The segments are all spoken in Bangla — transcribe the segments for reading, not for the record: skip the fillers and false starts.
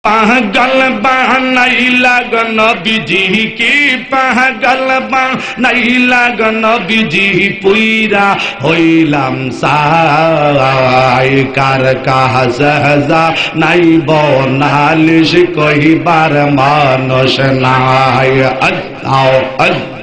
पागल बनाइला नबीजी की पागल बनाइला नबीजी पुईरा হইলাম সাই কার কাহা সহজা নাই বনালিশ কহিবার মানুষ নাই আল্লাহ আল্লাহ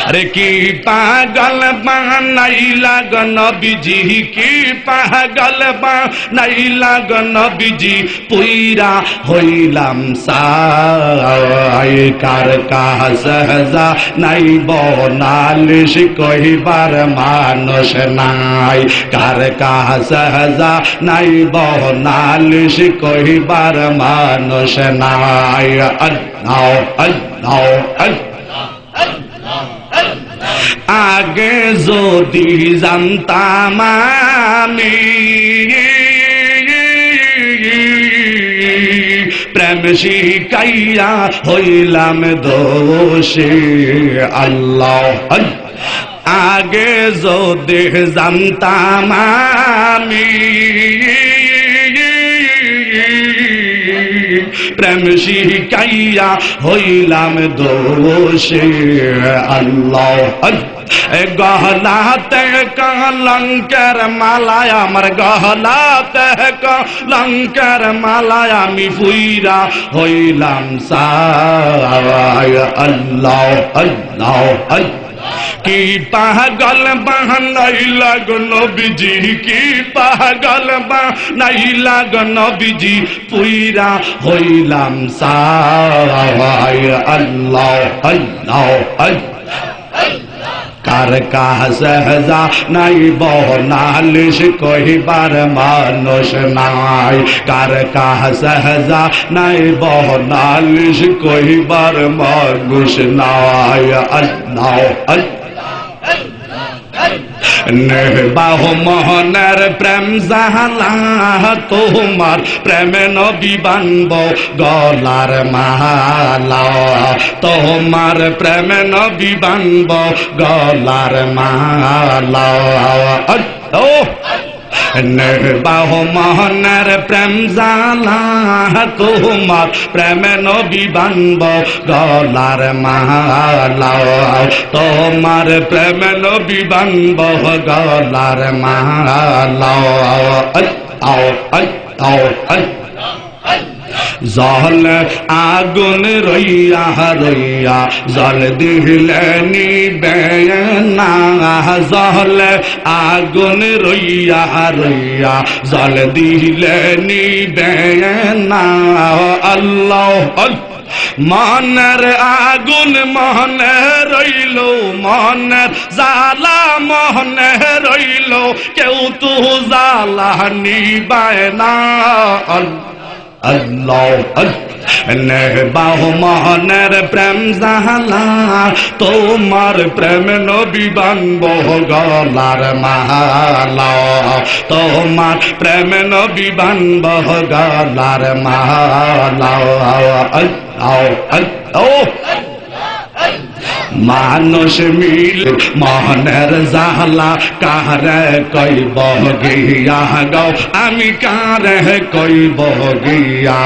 अरे की पागल बनाइला नबीजी की पागल बनाइला नबीजी पुईरा হইলাম সাই কার কাহা সহজা নাই বনালিশ কহিবার মানুষ নাই কার কাহা সহজা নাই বনালিশ কহিবার মানুষ নাই আল্লাহ আল্লাহ আল্লাহ आगे যদি জানতাম আমি প্রেম শিখাইয়া হইলাম দোষী আল্লাহ আগে যদি জানতাম আমি প্রেম শিখাইয়া হইলাম দোষী আল্লাহ গহলাতে কলঙ্কের মালায় আমার গহলাতে কলঙ্কের মালায় আমি ফুইরা হইলাম সায় আল্লাহ আল্লাহ की पागल बनाइला नबीजी की पागल बनाइला नबीजी पुईरा হইলাম সায় আল্লাহ আল্লাহ কার কাহা সহজা নাই বনালিশ কহিবার মানুষ নাই কার কাহা সহজা নাই বনালিশ কহিবার মানুষ নাই আল্লাহ বাহু মোহনের প্রেম জাহালা তোমার প্রেমে নবী বানব গলার মালা তোমার প্রেমে নবী বানব গলার মালা বাহু মোহনের প্রেম জালা তোমার প্রেমে নবী বানব গলার মালা তোমার প্রেমে নবী বানব গলার মালা জল আগুন রইয়া রইয়া জল দিলে নিবে না জল আগুন রইয়া রইয়া জল দিলে নিবে না আল্লাহ মনের আগুন মনে রইল মনের জালা মনে রইল কেউ তো জালা নিবায় না আল্লাহ বাহু মোহনের প্রেম জালা তোমার প্রেম নবী বানব গলার মালা তোমার প্রেম নবী বানব গলার মালা মানুষ মিল মোহনের জালা কারে কইব গিয়া গো আমি কারে কইব গিয়া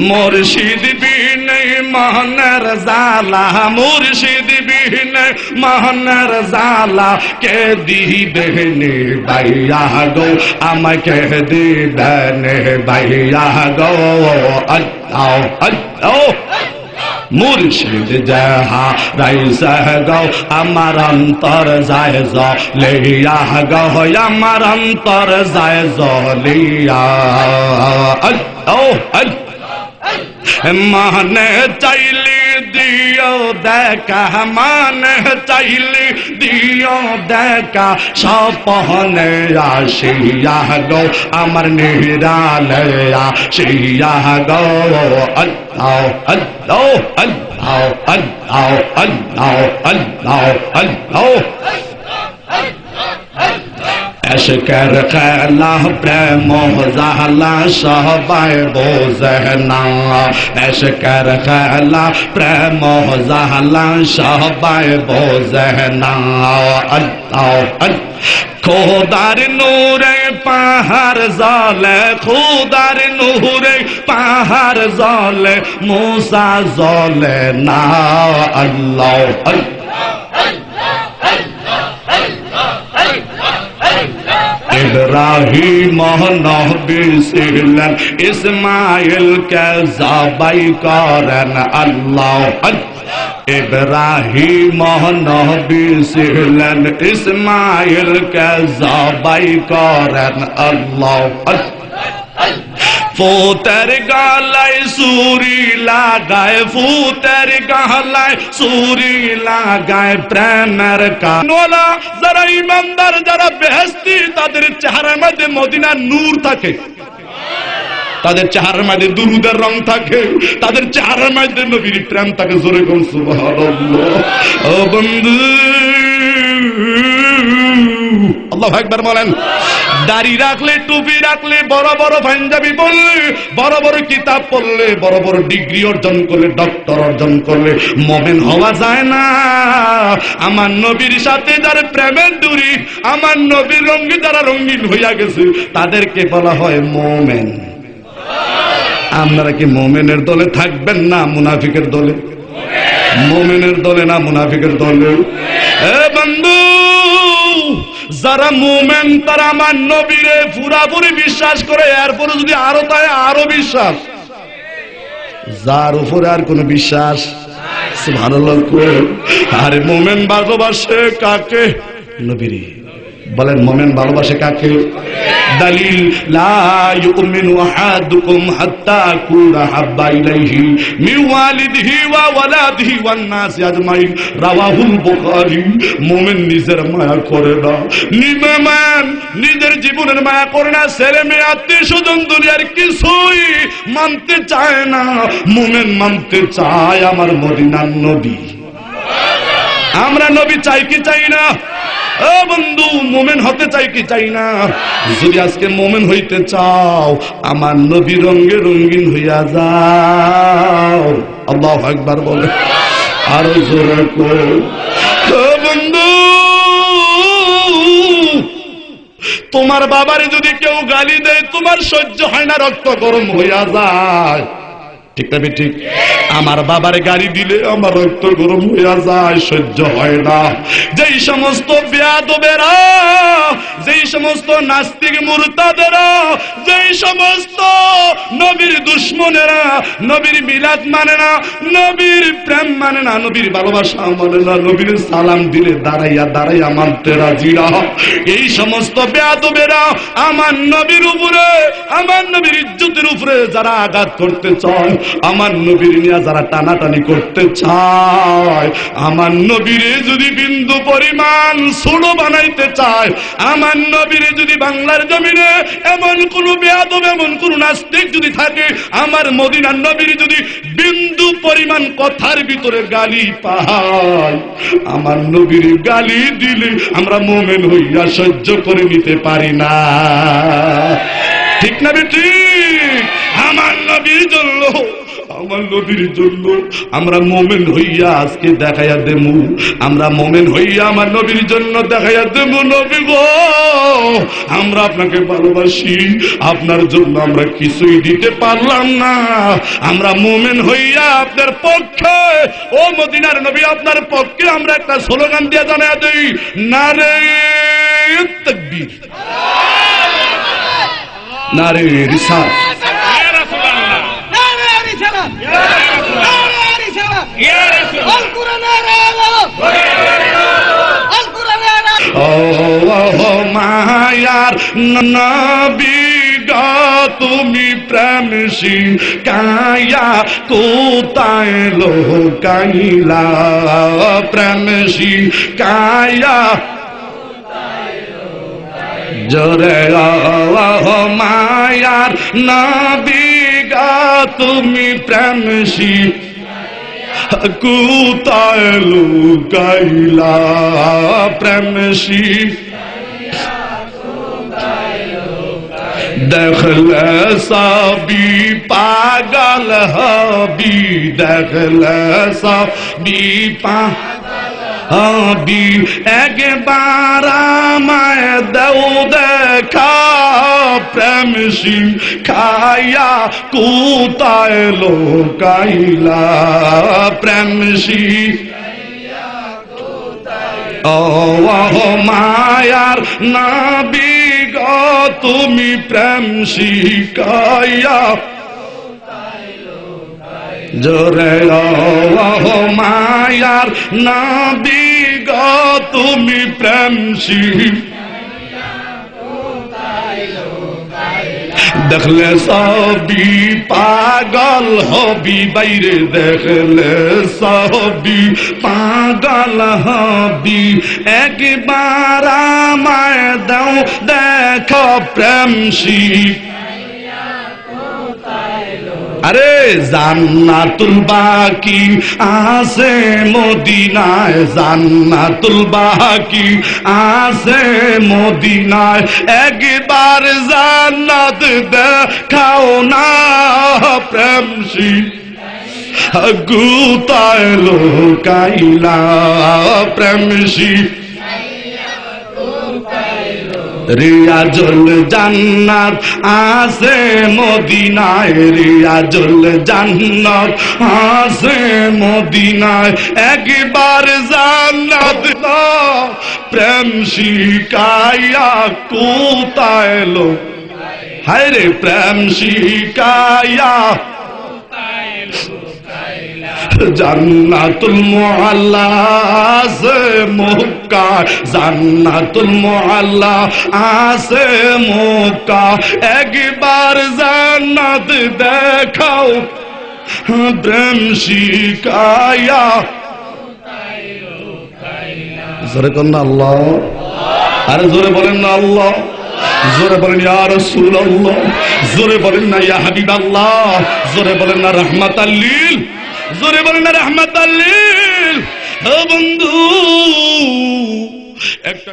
মুর্শিদ বিনে মোহনের জালা মুর্শিদ বিনে মোহনের জালা কে দিবে নে ভাইয়া গো আমাকে দিবে নে ভাইয়া গো আল্লাহ আল্লাহ মুর্শিদ যাহা রাইসা গো আমার অন্তর যায় জলিয়া গো আমার অন্তর যায় জলিয়া আল্লাহ माने चाइली दियो देखा माने चाइली दियो देखा सपने आशिया गो अमर निरालया शिया गो अल्लाह अल्लाह अल्लाह अल्लाह अल्लाह अल्लाह अल्लाह এশকের খেলা প্রেম জালা সবাই বোঝে না, এশকের খেলা প্রেম জালা সবাই বোঝে না। আল্লাহ খোদার নূরে পাহাড় জলে, খোদার নূরে পাহাড় জলে, মুসা জলে না। আল্লাহ ইব্রাহিম নবী ছিলেন, ইসমাইল কে জবাই করেন। আল্লাহ ইব্রাহিম নবী ছিলেন, ইসমাইল কে জবাই করেন। আল্লাহ ফুতের গালায় সুরি লাগায়, ফুতের গালায় সুরি লাগায় প্রেমের কানওয়ালা। যারা ইমানদার, যারা বেহেশতি, তাদের চেহারার মধ্যে মদিনার নূর থাকে, তাদের চেহারার মধ্যে দুরুদের রং থাকে, তাদের চেহারার মধ্যে নবীর প্রেম থাকে। জোরে কোন সুবহানাল্লাহ। ও বন্ধু, আল্লাহু আকবার বলেন। দাড়ি রাখলে, টুপি রাখলে, বড় বড় পাঞ্জাবি পরলে, বড় বড় কিতাব পড়লে, বড় বড় ডিগ্রি অর্জন করলে, ডক্টর অর্জন করলে মুমিন হওয়া যায় না। আমার নবীর সাথে যারা প্রেমের ডুরি, আমার নবীর রঙে যারা রঙিন হইয়া গেছে, তাদেরকে বলা হয় মুমিন। আপনারা কি মুমিনের দলে থাকবেন না মুনাফিকের দলে? মুমিনের দলে না মুনাফিকের দলে? এ বন্ধু, যারা মুমিন তারা আমার নবীরে পুরাপুরি বিশ্বাস করে, এরপরে যদি আরো তাই আরো বিশ্বাস, যার উপরে আর কোন বিশ্বাস সুবহানাল্লাহ। আরে মুমিন ভালোবাসে কাকে? নবীরে। বলেন মুমিন ভালোবাসে কাকে? দলিল লা ইউমিনু আহাদুকুম হাত্তা কুনা হাব্বা ইলাইহি মিন ওয়ালিদিহি ওয়া ওয়ালাদিহি ওয়ান নাসি আজমাইন, রাওয়াহুল বুখারী। মুমিন নিজের মায়া করে না, নিমান নিজের জীবনের মায়া করে না, ছেলে মেয়ে আত্মীয়স্বজন দুনিয়ার কিছুই মানতে চায় না। মুমিন মানতে চায় আমার মদিনার নবী। আমরা নবী চাই কি চাই না? ও বন্ধু, মুমিন হতে চাই কি চাই না? যদি আজকে মুমিন হইতে চাও, আমার নবী রঙে রঙিন হইয়া যাও। আল্লাহু আকবার বলে আরো জোরে কর। ও বন্ধু, তোমার বাবারে যদি কেউ গালি দেয়, তোমার সহ্য হয় না, রক্ত গরম হইয়া যায়। ঠিক না ঠিক? আমার বাবার গাড়ি দিলে আমার রক্ত গরম হইয়া যায়, সহ্য হয় না। যেই সমস্ত বেয়াদবেরা, যেই সমস্ত নাস্তিক মুরতাদেরা, যেই সমস্ত নবীর দুশ্মনেরা নবীর মিলাদ মানে না, নবীর প্রেম মানে না, নবীর ভালোবাসা মানে না, নবীর সালাম দিলে দাঁড়াইয়া দাঁড়াইয়া মানতে রাজি না, এই সমস্ত বেয়াদবেরা আমার নবীর উপরে, আমার নবীর ইজ্জতের উপরে যারা আঘাত করতে চায়, আমার নবীর নিয়ে যারা টানাটানি করতে চায়, আমার নবীরে যদি বিন্দু পরিমাণ ছোট বানাইতে চায়, আমার নবীরে যদি বাংলার জমিনে এমন কোন বেয়াদব, এমন কোন নাস্তিক যদি থাকে, আমার মদিনার নবীর যদি বিন্দু পরিমাণ কথার ভিতরে গালি পায়, আমার নবীর গালি দিলে আমরা মুমিন হইয়া সহ্য করে নিতে পারি না। ঠিক না ঠিক? আমার নবীর জন্য, আমার নবীর জন্য আমরা মুমিন হইয়া আজকে দেখাইয়া দেমু, আমরা মুমিন হইয়া আমার নবীর জন্য দেখাইয়া দেমু। নবী গো, আমরা আপনাকে ভালোবাসি, আপনার জন্য আমরা কিছুই দিতে পারলাম না, আমরা মুমিন হইয়া আপনার পক্ষে, ও মদিনার নবী, আপনার পক্ষে আমরা একটা স্লোগান দিয়ে জানাইয়া দেই, নারে তাকবীর, নারে রিসালাত। মায়ার নবী গো, তুমি প্রেম শিখায়া কোথায় লোকাইলা, প্রেম শিখায়া জোরে মায়ার নবী গো, তুমি প্রেম কোথায় লুকাইলা, প্রেম দেখলে সবই পাগল হবি, দেখলে সবই হবি, একবার আমায় দেও দেখা, প্রেম শিখাইয়া কোথায় লোকাইলা, প্রেম শিখাইয়া কোথায়, ও মায়ার নবী গো তুমি প্রেম শিখাইয়া জোরে, ও মায়ার নবী গো তুমি প্রেম শিখাইয়া কোথায় লোকাইলা, দেখলে সবই পাগল হবি বাইরে, দেখলে সবই পাগল হবি, একবার আমায় দাও দেখো প্রেম শিখাইয়া কোথায় লোকাইলা, আরে জান্নাতুল বাকি আছে মদিনায়, জান্নাতুল বাকি আছে মদিনায়, একবার জান্নাত দেখাও না, প্রেম শিখাইয়া কোথায় লোকাইলা, প্রেম শিখাইয়া কোথায় লোকাইলা, রিয়াজুল জান্নাত আছে মদিনায়, রিয়াজুল জান্নাত আছে মদিনায়, একবার জান্নাত দাও প্রেম শিখাইয়া কোথায় লোকাইলা, হায় রে প্রেম শিখাইয়া কোথায় লোকাইলা, জান্নাতুল মুআল্লা আছে মক্কা, জান্নাতুল মুআল্লা আছে মক্কা, একবার জান্নাত দেখাও প্রেম শিখাইয়া কোথায় লোকাইলা, জোরে কোন আল্লাহ, আরে জোরে বলেন না আল্লাহ, জোরে বলেন ইয়া রাসূলুল্লাহ, জোরে বলেন না ইয়া হাবিবাল্লাহ, জোরে বলেন না রাহমাতাল লিল, জোরে বলেন না রাহমাতাল লিল। ও বন্ধু একটা